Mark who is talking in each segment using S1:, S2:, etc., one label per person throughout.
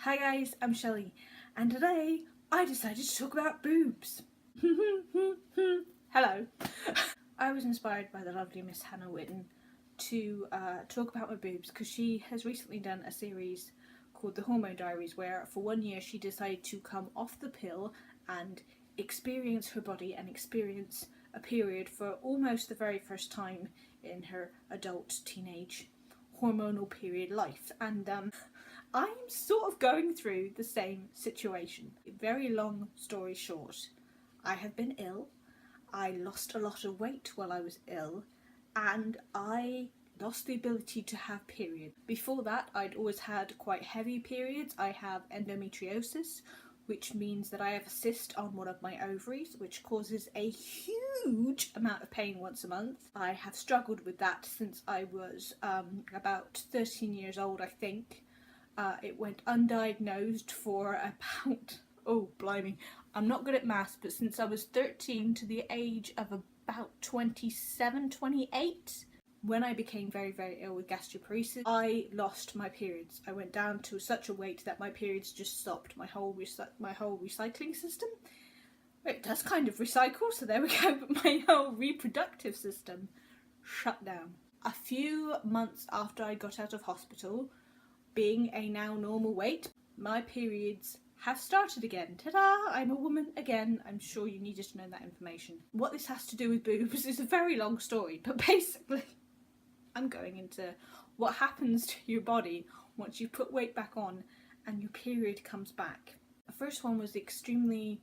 S1: Hi guys, I'm Shelley, and today I decided to talk about boobs. Hello. I was inspired by the lovely Miss Hannah Witten to talk about my boobs because she has recently done a series called the Hormone Diaries where for 1 year she decided to come off the pill and experience her body and experience a period for almost the very first time in her adult teenage hormonal period life. And I'm sort of going through the same situation. Very long story short, I have been ill. I lost a lot of weight while I was ill, and I lost the ability to have periods. Before that, I'd always had quite heavy periods. I have endometriosis, which means that I have a cyst on one of my ovaries, which causes a huge amount of pain once a month. I have struggled with that since I was about 13 years old, I think. It went undiagnosed for about, oh blimey, I'm not good at maths, but since I was 13 to the age of about 27, 28, when I became very, very ill with gastroparesis, I lost my periods. I went down to such a weight that my periods just stopped. My whole recycling system, it does kind of recycle, so there we go, but my whole reproductive system shut down. A few months after I got out of hospital, being a now normal weight, my periods have started again. Ta-da! I'm a woman again. I'm sure you needed to know that information. What this has to do with boobs is a very long story, but basically I'm going into what happens to your body once you put weight back on and your period comes back. The first one was extremely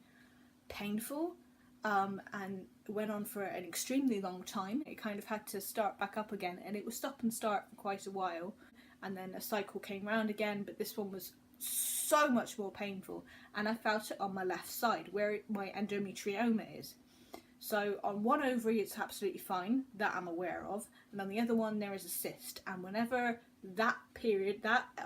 S1: painful and went on for an extremely long time. It kind of had to start back up again, and it was stop and start for quite a while. And then a cycle came round again, but this one was so much more painful, and I felt it on my left side where my endometrioma is. So on one ovary it's absolutely fine, that I'm aware of, and on the other one there is a cyst, and whenever that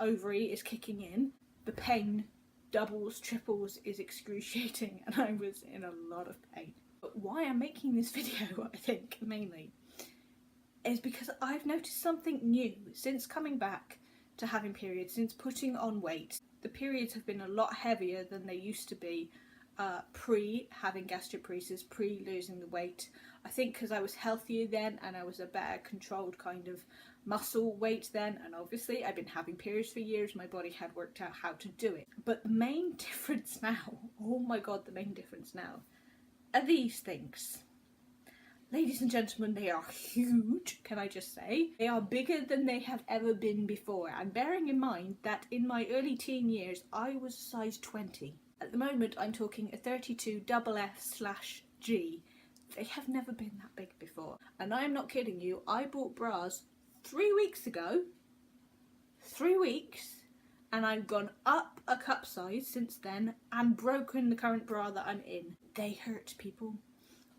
S1: ovary is kicking in, the pain doubles, triples, is excruciating, and I was in a lot of pain. But why I'm making this video, I think, mainly, is because I've noticed something new since coming back to having periods, since putting on weight. The periods have been a lot heavier than they used to be pre having gastroparesis, pre losing the weight. I think because I was healthier then and I was a better controlled kind of muscle weight then, and obviously I've been having periods for years, my body had worked out how to do it. But the main difference now, oh my god, the main difference now, are these things. Ladies and gentlemen, they are huge, can I just say. They are bigger than they have ever been before, and bearing in mind that in my early teen years I was size 20. At the moment I'm talking a 32 FF/G. They have never been that big before. And I'm not kidding you, I bought bras 3 weeks ago. 3 weeks. And I've gone up a cup size since then and broken the current bra that I'm in. They hurt, people.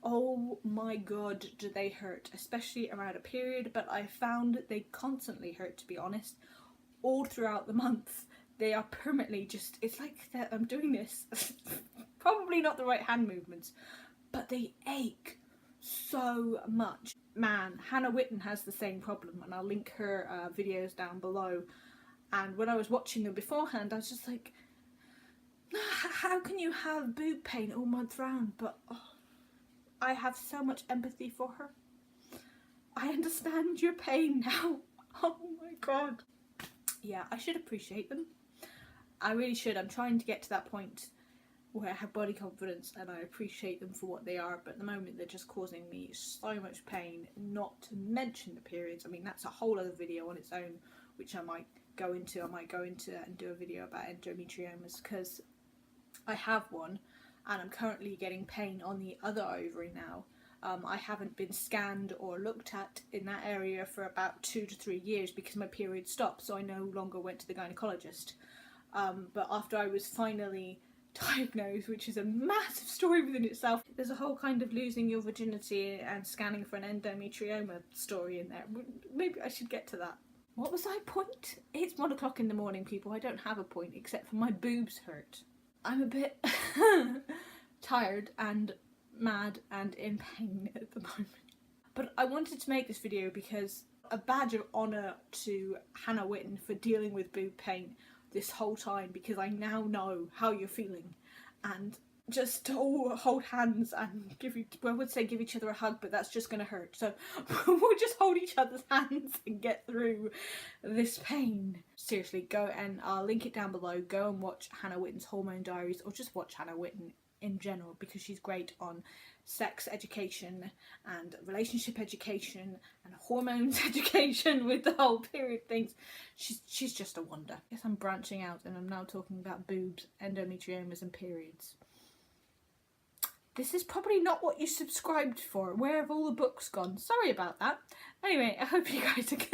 S1: Oh my god, do they hurt, especially around a period, but I found they constantly hurt, to be honest, all throughout the month. They are permanently just, it's like that I'm doing this, probably not the right hand movements, but they ache so much. Man, Hannah Witten has the same problem, and I'll link her videos down below, and when I was watching them beforehand I was just like, how can you have boob pain all month round? But oh, I have so much empathy for her. I understand your pain now. Oh my god. Yeah, I should appreciate them. I really should. I'm trying to get to that point where I have body confidence and I appreciate them for what they are, but at the moment they're just causing me so much pain, not to mention the periods. I mean, that's a whole other video on its own, which I might go into. I might go into and do a video about endometriomas, because I have one. And I'm currently getting pain on the other ovary now. I haven't been scanned or looked at in that area for about 2 to 3 years because my period stopped, so I no longer went to the gynecologist. But after I was finally diagnosed, which is a massive story within itself, there's a whole kind of losing your virginity and scanning for an endometrioma story in there. Maybe I should get to that. What was my point? It's 1 o'clock in the morning, people. I don't have a point except for my boobs hurt. I'm a bit tired and mad and in pain at the moment. But I wanted to make this video because a badge of honour to Hannah Witten for dealing with boob pain this whole time because I now know how you're feeling, and just all hold hands and give each other a hug, but that's just going to hurt. So we'll just hold each other's hands and get through this pain. Seriously, go, and I'll link it down below. Go and watch Hannah Witton's Hormone Diaries, or just watch Hannah Witton in general, because she's great on sex education and relationship education and hormones education with the whole period things. She's just a wonder. I guess I'm branching out and I'm now talking about boobs, endometriomas and periods. This is probably not what you subscribed for. Where have all the books gone? Sorry about that. Anyway, I hope you guys are good.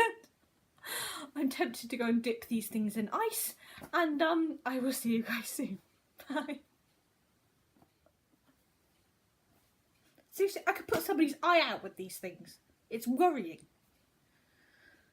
S1: I'm tempted to go and dip these things in ice, and I will see you guys soon. Bye. Seriously, I could put somebody's eye out with these things. It's worrying.